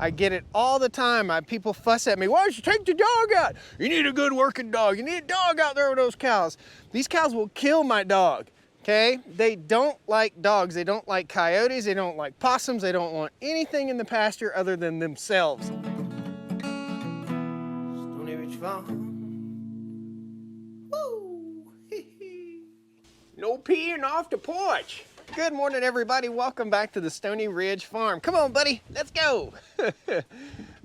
I get it all the time. People fuss at me, why don't you take the dog out? You need a good working dog. You need a dog out there with those cows. These cows will kill my dog, okay? They don't like dogs. They don't like coyotes. They don't like possums. They don't want anything in the pasture other than themselves. Stoney Ridge Farm. Woo! No peeing off the porch. Good morning, everybody. Welcome back to the Stoney Ridge Farm. Come on, buddy, let's go.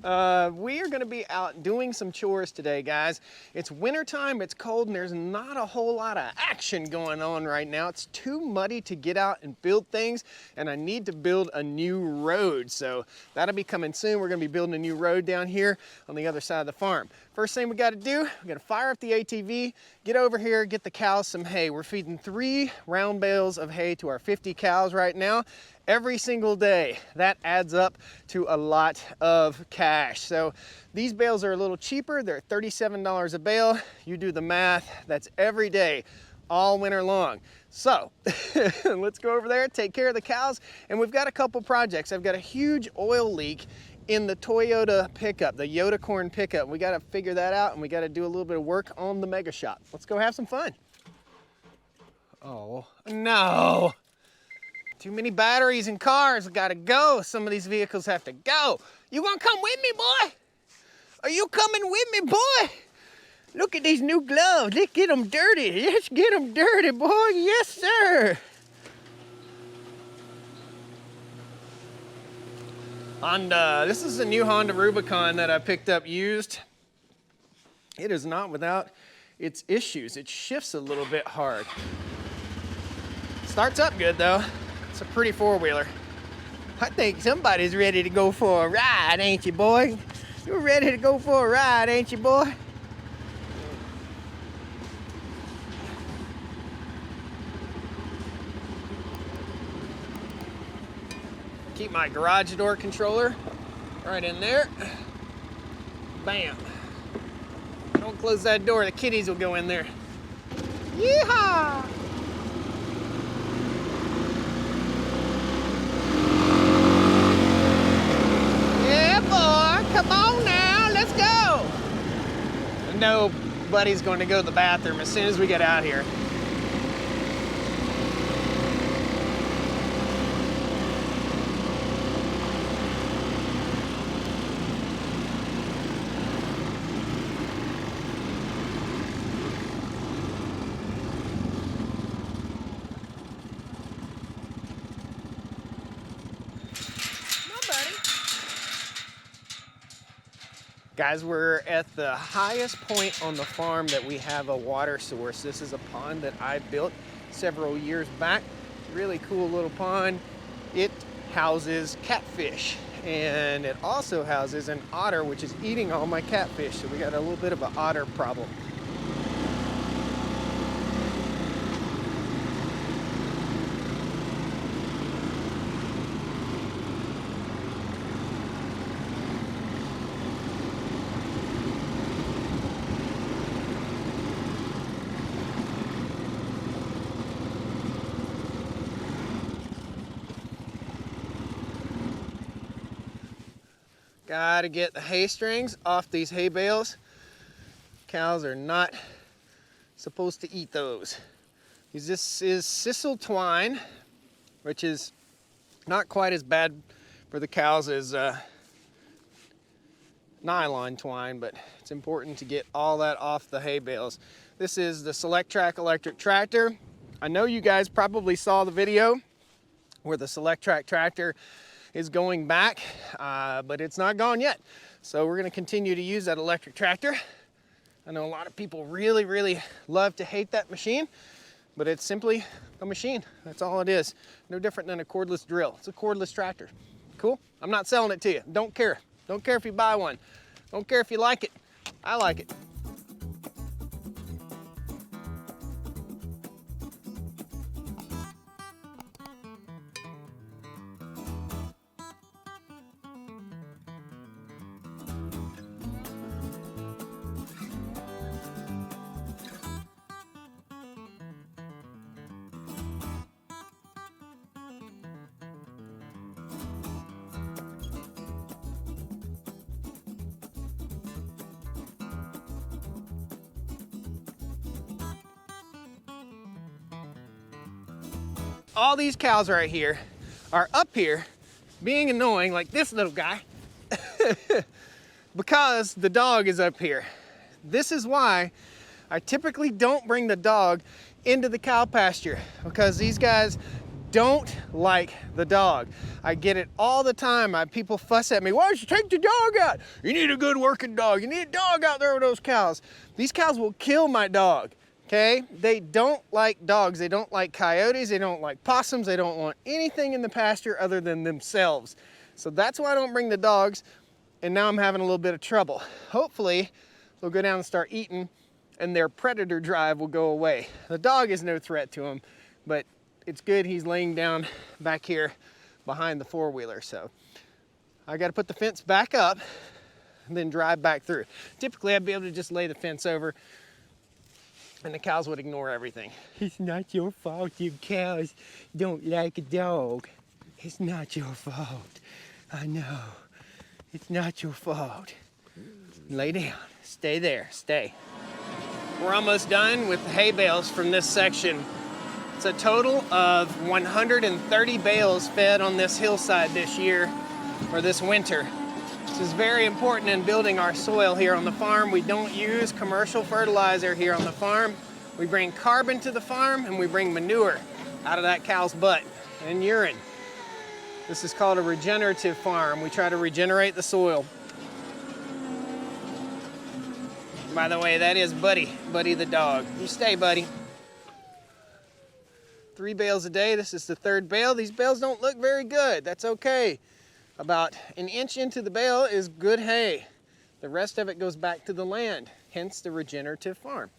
We are gonna be out doing some chores today, guys. It's wintertime, it's cold, and there's not a whole lot of action going on right now. It's too muddy to get out and build things, and I need to build a new road. So that'll be coming soon. We're gonna be building a new road down here on the other side of the farm. First thing we gotta do, we gotta fire up the ATV, get over here, get the cows some hay. We're feeding 3 round bales of hay to our 50 cows right now, every single day. That adds up to a lot of cash. So these bales are a little cheaper. They're $37 a bale. You do the math, that's every day, all winter long. So let's go over there, take care of the cows. And we've got a couple projects. I've got a huge oil leak in the Toyota pickup, the Yodacorn pickup. We gotta figure that out, and we gotta do a little bit of work on the mega shop. Let's go have some fun. Oh, no. Too many batteries in cars, gotta go. Some of these vehicles have to go. You gonna come with me, boy? Are you coming with me, boy? Look at these new gloves, let's get them dirty. Let's get them dirty, boy, yes, sir. Honda, this is a new Honda Rubicon that I picked up used. It is not without its issues. It shifts a little bit hard. Starts up good though. It's a pretty four-wheeler. I think somebody's ready to go for a ride, ain't you, boy? You're ready to go for a ride, ain't you, boy? Keep my garage door controller right in there. Bam. Don't close that door, the kitties will go in there. Yeehaw! Yeah, boy, come on now, let's go. I know Buddy's going to go to the bathroom as soon as we get out here. Guys, we're at the highest point on the farm that we have a water source. This is a pond that I built several years back. Really cool little pond. It houses catfish, and it also houses an otter, which is eating all my catfish. So we got a little bit of an otter problem. Gotta get the hay strings off these hay bales. Cows are not supposed to eat those. This is sisal twine, which is not quite as bad for the cows as nylon twine, but it's important to get all that off the hay bales. This is the Select Track electric tractor. I know you guys probably saw the video where the Select Track tractor is going back, but it's not gone yet. So we're gonna continue to use that electric tractor. I know a lot of people really, really love to hate that machine, but it's simply a machine. That's all it is. No different than a cordless drill. It's a cordless tractor. Cool? I'm not selling it to you. Don't care. Don't care if you buy one. Don't care if you like it. I like it. all these cows right here are up here being annoying, like this little guy, because the dog is up here. This is why I typically don't bring the dog into the cow pasture, because these guys don't like the dog. I get it all the time. People fuss at me, why don't you take the dog out? You need a good working dog. You need a dog out there with those cows. These cows will kill my dog, okay? They don't like dogs. They don't like coyotes. They don't like possums. They don't want anything in the pasture other than themselves. So that's why I don't bring the dogs, and now I'm having a little bit of trouble. Hopefully, they'll go down and start eating, and their predator drive will go away. The dog is no threat to them, but it's good he's laying down back here behind the four-wheeler. So I got to put the fence back up and then drive back through. Typically I'd be able to just lay the fence over and the cows would ignore everything. It's not your fault you cows don't like a dog. It's not your fault. I know. It's not your fault. Lay down. Stay there. Stay. We're almost done with the hay bales from this section. It's a total of 130 bales fed on this hillside this year, or this winter. This is very important in building our soil here on the farm. We don't use commercial fertilizer here on the farm. We bring carbon to the farm and we bring manure out of that cow's butt and urine. This is called a regenerative farm. We try to regenerate the soil. By the way, that is Buddy, Buddy the dog. You stay, Buddy. 3 bales a day. This is the 3rd bale. These bales don't look very good. That's okay. About an inch into the bale is good hay. The rest of it goes back to the land, hence the regenerative farm.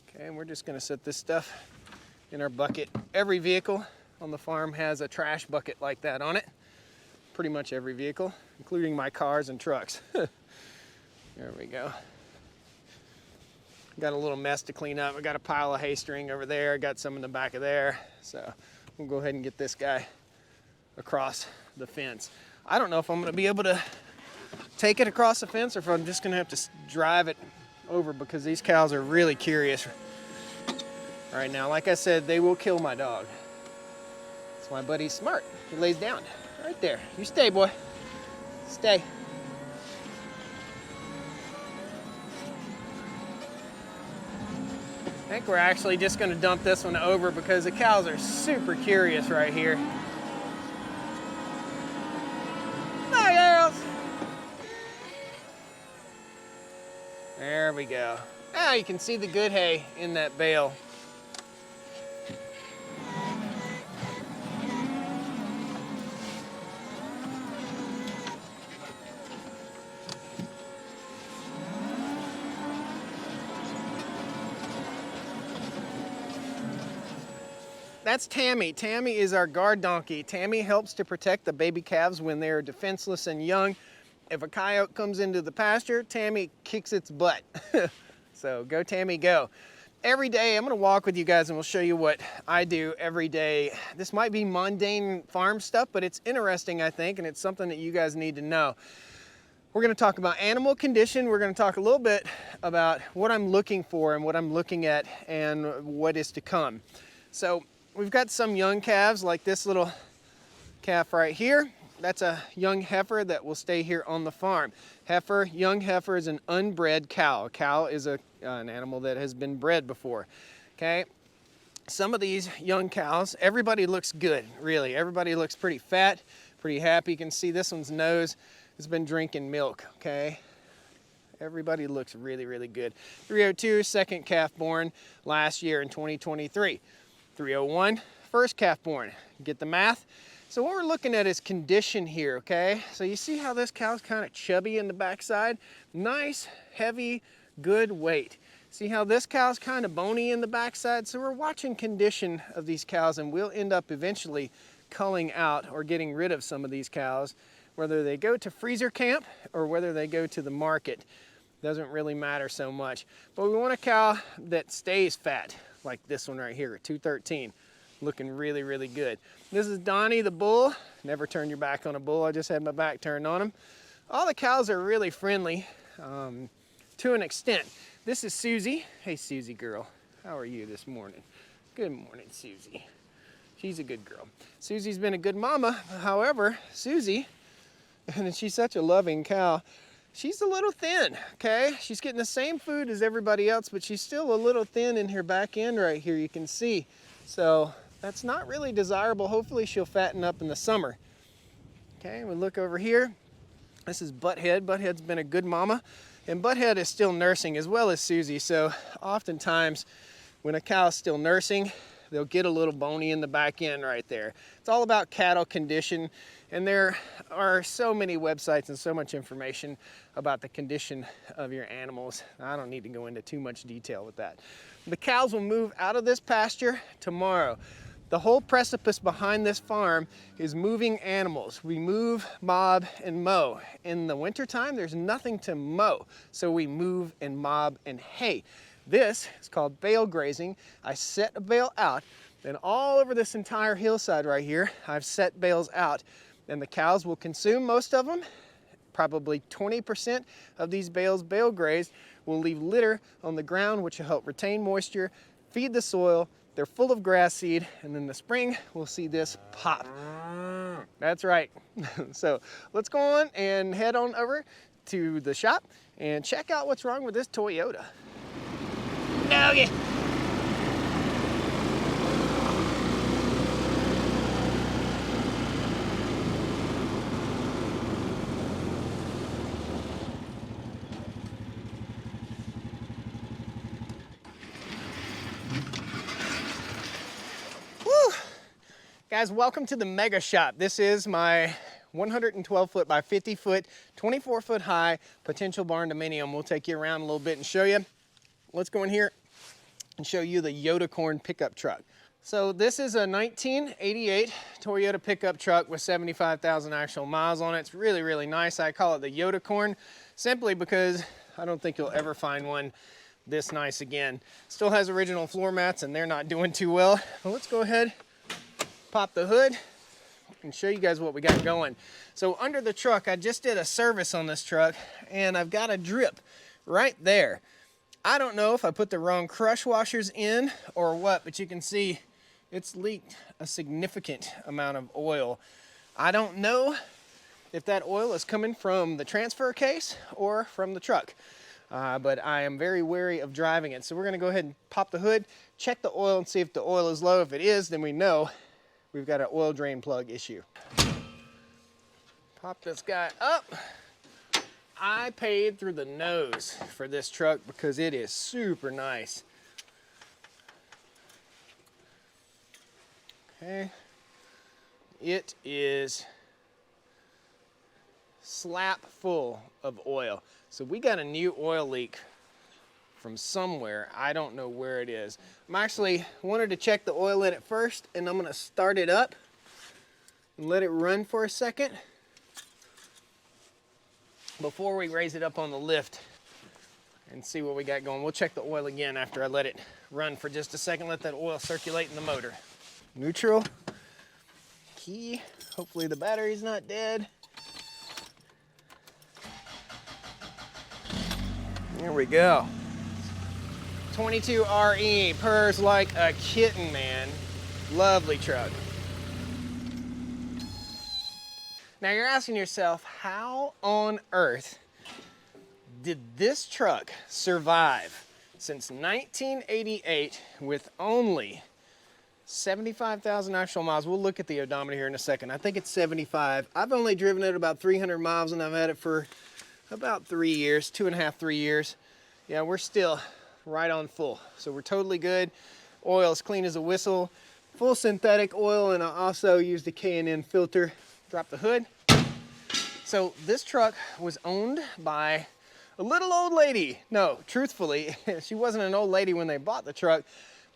Okay, and we're just gonna set this stuff in our bucket. Every vehicle on the farm has a trash bucket like that on it. Pretty much every vehicle, including my cars and trucks. There we go. Got a little mess to clean up. I got a pile of hay string over there. I got some in the back of there. So we'll go ahead and get this guy across the fence. I don't know if I'm gonna be able to take it across the fence or if I'm just gonna have to drive it over, because these cows are really curious right now. Like I said, they will kill my dog. That's why Buddy's smart. He lays down right there. You stay, boy. Stay. I think we're actually just going to dump this one over because the cows are super curious right here. Hi, girls. There we go. Now you can see the good hay in that bale. That's Tammy. Tammy is our guard donkey. Tammy helps to protect the baby calves when they're defenseless and young. If a coyote comes into the pasture, Tammy kicks its butt. So go, Tammy, go. Every day, I'm gonna walk with you guys and we'll show you what I do every day. This might be mundane farm stuff, but it's interesting, I think, and it's something that you guys need to know. We're gonna talk about animal condition. We're gonna talk a little bit about what I'm looking for and what I'm looking at and what is to come. So we've got some young calves, like this little calf right here. That's a young heifer that will stay here on the farm. Heifer, young heifer is an unbred cow. A cow is an animal that has been bred before, okay? Some of these young cows, everybody looks good, really. Everybody looks pretty fat, pretty happy. You can see this one's nose has been drinking milk, okay? Everybody looks really, really good. 302, second calf born last year in 2023. 301, first calf born. Get the math? So what we're looking at is condition here, okay? So you see how this cow's kind of chubby in the backside? Nice, heavy, good weight. See how this cow's kind of bony in the backside? So we're watching condition of these cows, and we'll end up eventually culling out or getting rid of some of these cows, whether they go to freezer camp or whether they go to the market. Doesn't really matter so much. But we want a cow that stays fat, like this one right here, 213. Looking really, really good. This is Donnie the bull. Never turn your back on a bull. I just had my back turned on him. All the cows are really friendly to an extent. This is Susie. Hey, Susie girl. How are you this morning? Good morning, Susie. She's a good girl. Susie's been a good mama. However, Susie, and she's such a loving cow, she's a little thin, okay? She's getting the same food as everybody else, but she's still a little thin in her back end right here, you can see. So that's not really desirable. Hopefully she'll fatten up in the summer. Okay, we look over here. This is Butthead. Butthead's been a good mama, and Butthead is still nursing as well as Susie. So oftentimes when a cow is still nursing, they'll get a little bony in the back end right there. It's all about cattle condition, and there are so many websites and so much information about the condition of your animals. I don't need to go into too much detail with that. The cows will move out of this pasture tomorrow. The whole precipice behind this farm is moving animals. We move, mob, and mow. In the wintertime, there's nothing to mow, so we move and mob and hay. This is called bale grazing. I set a bale out, and all over this entire hillside right here, I've set bales out, and the cows will consume most of them. Probably 20% of these bales bale grazed will leave litter on the ground, which will help retain moisture, feed the soil. They're full of grass seed, and in the spring, we'll see this pop. That's right. So let's go on and head on over to the shop and check out what's wrong with this Toyota. Doggy. Guys, welcome to the Mega Shop. This is my 112 foot by 50 foot, 24 foot high potential barn dominium. We'll take you around a little bit and show you. Let's go in here and show you the Yodacorn pickup truck. So this is a 1988 Toyota pickup truck with 75,000 actual miles on it. It's really, really nice. I call it the Yodacorn simply because I don't think you'll ever find one this nice again. Still has original floor mats and they're not doing too well. But let's go ahead, pop the hood, and show you guys what we got going. So under the truck, I just did a service on this truck, and I've got a drip right there. I don't know if I put the wrong crush washers in or what, but you can see it's leaked a significant amount of oil. I don't know if that oil is coming from the transfer case or from the truck, but I am very wary of driving it. So we're gonna go ahead and pop the hood, check the oil, and see if the oil is low. If it is, then we know we've got an oil drain plug issue. Pop this guy up. I paid through the nose for this truck because it is super nice. Okay. It is slap full of oil. So we got a new oil leak from somewhere. I don't know where it is. I'm actually wanted to check the oil in it first, and I'm gonna start it up and let it run for a second before we raise it up on the lift and see what we got going. We'll check the oil again after I let it run for just a second, let that oil circulate in the motor. Neutral, key, hopefully the battery's not dead. There we go. 22 RE, purrs like a kitten, man. Lovely truck. Now you're asking yourself, how on earth did this truck survive since 1988 with only 75,000 actual miles? We'll look at the odometer here in a second. I think it's 75. I've only driven it about 300 miles, and I've had it for about 3 years, 2.5, 3 years. Yeah, we're still right on full. So we're totally good. Oil is clean as a whistle. Full synthetic oil, and I also used a K&N filter. Drop the hood. So this truck was owned by a little old lady. No, truthfully, she wasn't an old lady when they bought the truck,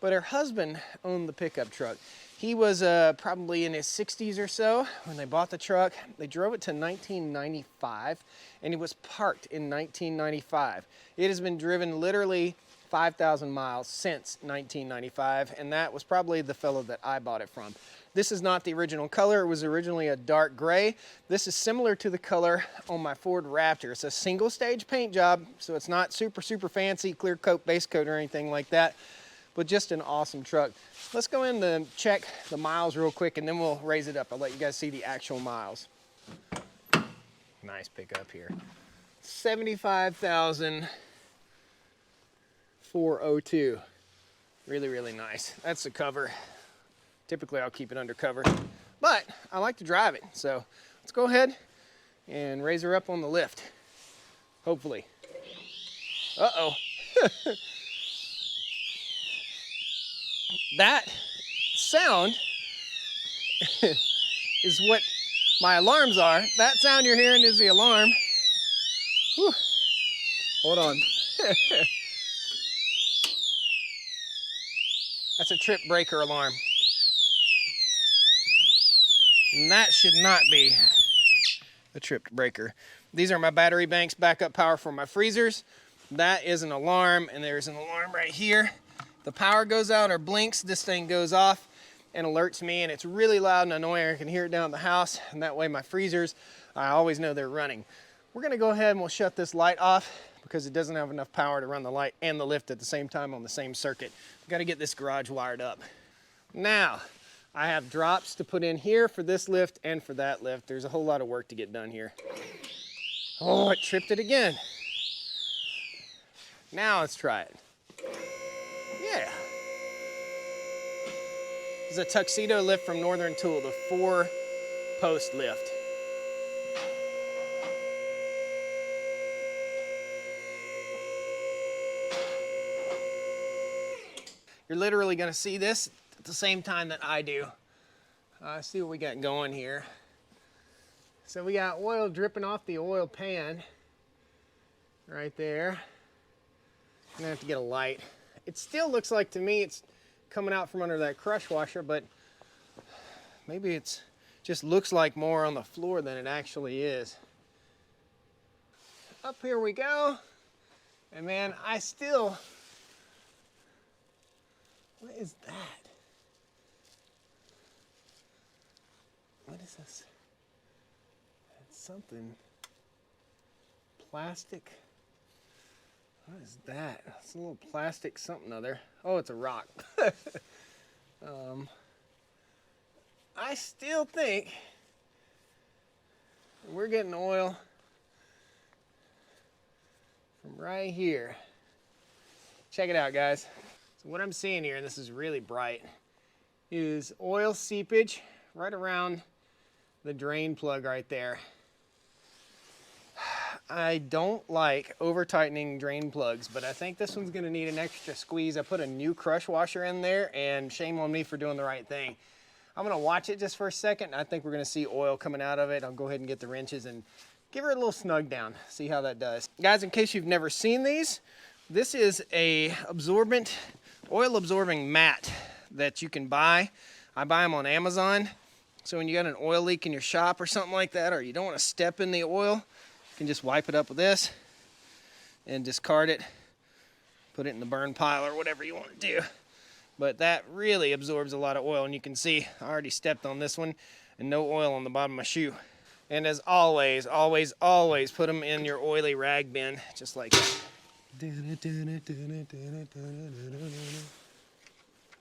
but her husband owned the pickup truck. He was probably in his 60s or so when they bought the truck. They drove it to 1995, and it was parked in 1995. It has been driven literally 5,000 miles since 1995, and that was probably the fellow that I bought it from. This is not the original color. It was originally a dark gray. This is similar to the color on my Ford Raptor. It's a single stage paint job, so it's not super fancy, clear coat, base coat, or anything like that. but just an awesome truck. Let's go in and check the miles real quick, and then we'll raise it up. I'll let you guys see the actual miles. Nice pickup here. 75,402. Really, really nice. That's the cover. Typically, I'll keep it under cover, but I like to drive it. So let's go ahead and raise her up on the lift, hopefully. Uh-oh. That sound is what my alarms are. That sound you're hearing is the alarm. Whew. Hold on. That's a trip breaker alarm. And that should not be a trip breaker. These are my battery banks, backup power for my freezers. That is an alarm, and there's an alarm right here. The power goes out or blinks, this thing goes off and alerts me, and it's really loud and annoying. I can hear it down at the house, and that way my freezers, I always know they're running. We're gonna go ahead and we'll shut this light off because it doesn't have enough power to run the light and the lift at the same time on the same circuit. We've got to get this garage wired up. Now, I have drops to put in here for this lift and for that lift. There's a whole lot of work to get done here. Oh, it tripped it again. Now let's try it. Yeah. This is a tuxedo lift from Northern Tool, the 4-post lift. You're literally gonna see this at the same time that I do. See what we got going here. So we got oil dripping off the oil pan right there. I'm gonna have to get a light. It still looks like to me it's coming out from under that crush washer, but maybe it's just looks like more on the floor than it actually is. Up here we go. And man, I still, what is that? What is this? It's something plastic. What is that? It's a little plastic something other. Oh, it's a rock. I still think we're getting oil from right here. Check it out, guys. So what I'm seeing here, and this is really bright, is oil seepage right around the drain plug right there. I don't like over tightening drain plugs, but I think this one's gonna need an extra squeeze. I put a new crush washer in there, and shame on me for doing the right thing. I'm gonna watch it just for a second. I think we're gonna see oil coming out of it. I'll go ahead and get the wrenches and give her a little snug down, see how that does. Guys, in case you've never seen these, this is a oil absorbing mat that you can buy. I buy them on Amazon. So when you got an oil leak in your shop or something like that, or you don't want to step in the oil, you can just wipe it up with this and discard it, put it in the burn pile or whatever you want to do. But that really absorbs a lot of oil, and you can see I already stepped on this one and no oil on the bottom of my shoe. And as always, always, always put them in your oily rag bin, just like that.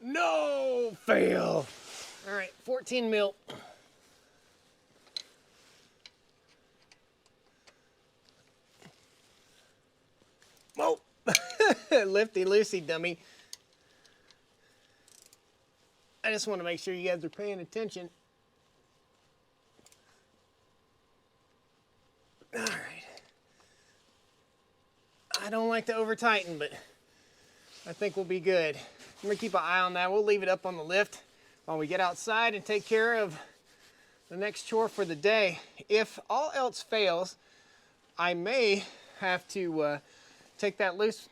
No, fail. All right, 14 mil. Whoa, lifty loosey dummy. I just want to make sure you guys are paying attention. All right. I don't like to over tighten, but I think we'll be good. I'm gonna keep an eye on that. We'll leave it up on the lift while we get outside and take care of the next chore for the day. If all else fails, I may have to take that loose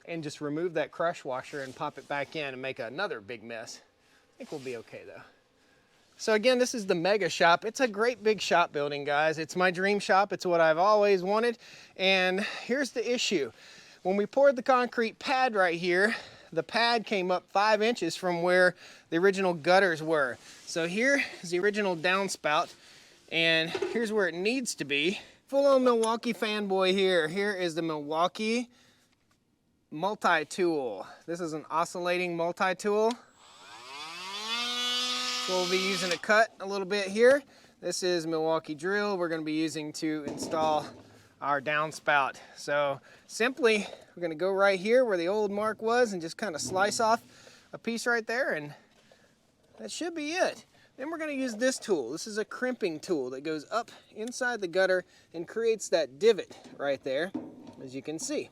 and just remove that crush washer and pop it back in and make another big mess. I think we'll be okay though. So again, this is the Mega Shop. It's a great big shop building, guys. It's my dream shop. It's what I've always wanted. And here's the issue. When we poured the concrete pad right here, the pad came up 5 inches from where the original gutters were. So here is the original downspout, and here's where it needs to be. Full on Milwaukee fanboy here. Here is the Milwaukee multi-tool. This is an oscillating multi-tool. So we'll be using to cut a little bit here. This is Milwaukee drill we're going to be using to install our downspout. So simply, we're going to go right here where the old mark was and just kind of slice off a piece right there, and that should be it. Then we're going to use this tool. This is a crimping tool that goes up inside the gutter and creates that divot right there, as you can see.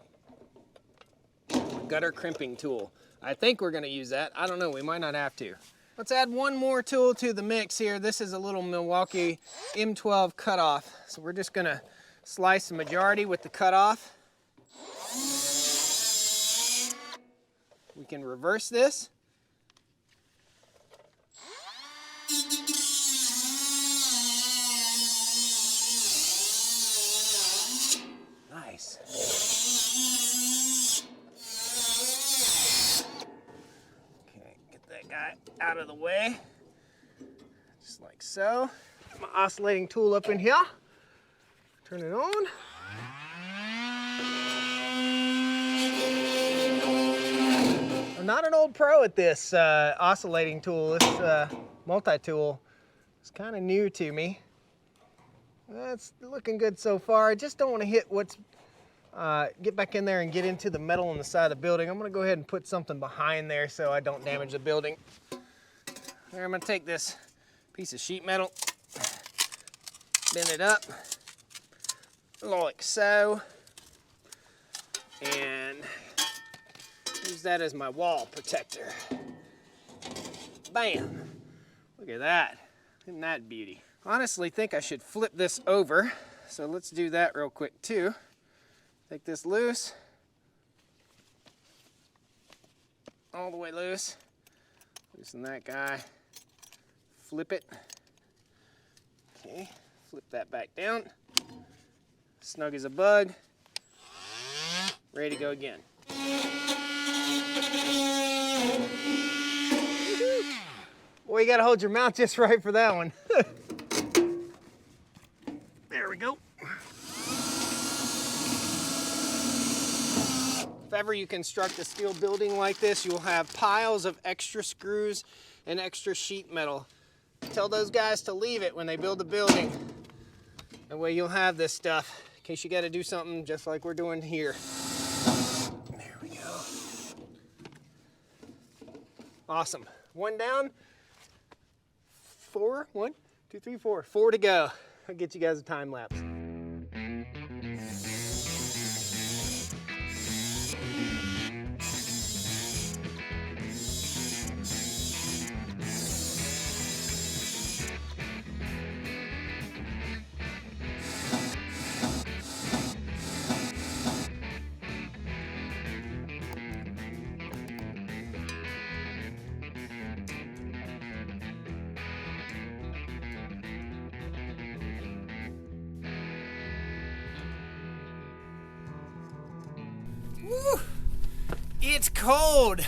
Gutter crimping tool. I think we're going to use that. I don't know, we might not have to. Let's add one more tool to the mix here. This is a little Milwaukee M12 cutoff. So we're just going to slice the majority with the cutoff. We can reverse this. Nice. Okay, get that guy out of the way. Just like so. My oscillating tool up in here. Turn it on. I'm not an old pro at this oscillating tool. This multi-tool is kind of new to me. That's looking good so far. I just don't want to hit what's, get back in there and get into the metal on the side of the building. I'm going to go ahead and put something behind there so I don't damage the building. Here, I'm going to take this piece of sheet metal, bend it up like so, and use that as my wall protector. Bam! Look at that. Isn't that beauty? Honestly, think I should flip this over, so let's do that real quick too. Take this loose, all the way loose. Loosen that guy. Flip it. Okay, flip that back down. Snug as a bug. Ready to go again. Boy, you gotta hold your mouth just right for that one. There we go. If ever you construct a steel building like this, you'll have piles of extra screws and extra sheet metal. Tell those guys to leave it when they build the building. That way you'll have this stuff in case you gotta do something just like we're doing here. There we go. Awesome. One down. 4, 1, 2, 3, 4. 4 to go. I'll get you guys a time lapse. Woo! It's cold.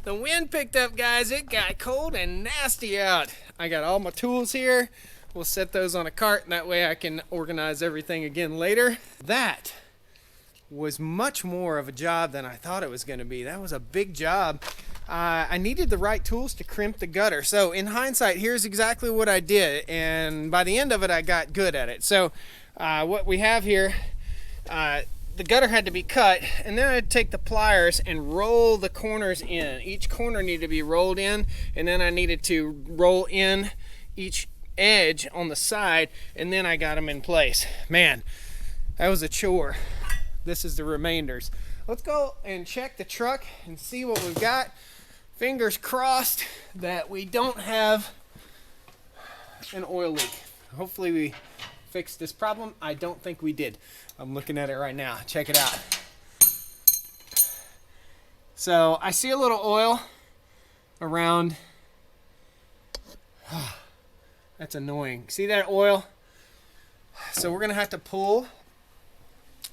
The wind picked up, guys. It got cold and nasty out. I got all my tools here. We'll set those on a cart, and that way I can organize everything again later. That was much more of a job than I thought it was going to be. That was a big job. I needed the right tools to crimp the gutter. So in hindsight, here's exactly what I did. And by the end of it, I got good at it. So what we have here, the gutter had to be cut, and then I'd take the pliers and roll the corners in. Each corner needed to be rolled in, and then I needed to roll in each edge on the side, and then I got them in place. Man, that was a chore. This is the remainders. Let's go and check the truck and see what we've got. Fingers crossed that we don't have an oil leak. Hopefully we fixed this problem. I don't think we did. I'm looking at it right now. Check it out. So I see a little oil around. That's annoying. See that oil? So we're gonna have to pull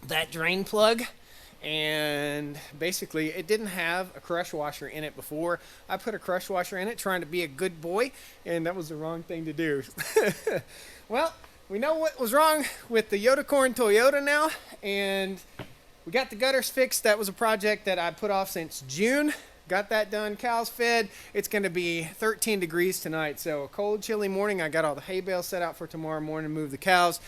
that drain plug, and basically it didn't have a crush washer in it before. I put a crush washer in it trying to be a good boy, and that was the wrong thing to do. Well, we know what was wrong with the Yodacorn Toyota now, and We got the gutters fixed. That was a project that I put off since June. Got that done, cows fed. It's gonna be 13 degrees tonight, so a cold, chilly morning. I got all the hay bales set out for tomorrow morning to move the cows.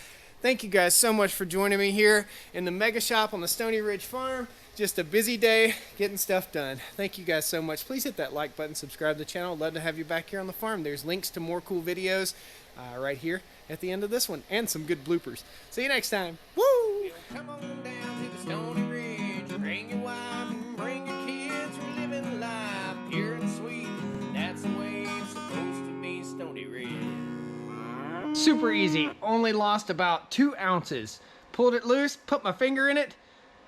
Thank you guys so much for joining me here in the mega shop on the Stoney Ridge Farm. Just a busy day getting stuff done. Thank you guys so much. Please hit that like button, subscribe to the channel. Love to have you back here on the farm. There's links to more cool videos right here at the end of this one, and some good bloopers. See you next time. Woo! Come on down to the Stoney Ridge. Bring your wife and bring your kids. We're living life pure and sweet. That's the way it's supposed to be, Stoney Ridge. Super easy. Only lost about 2 ounces. Pulled it loose, put my finger in it,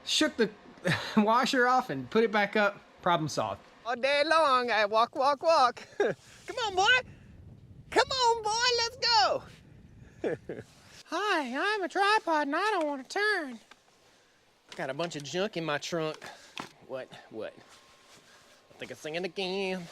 shook the washer off, and put it back up. Problem solved. All day long, I walk. Come on, boy. Come on, boy, let's go. Hi, I'm a tripod and I don't want to turn. Got a bunch of junk in my trunk. What? I think I'm singing again.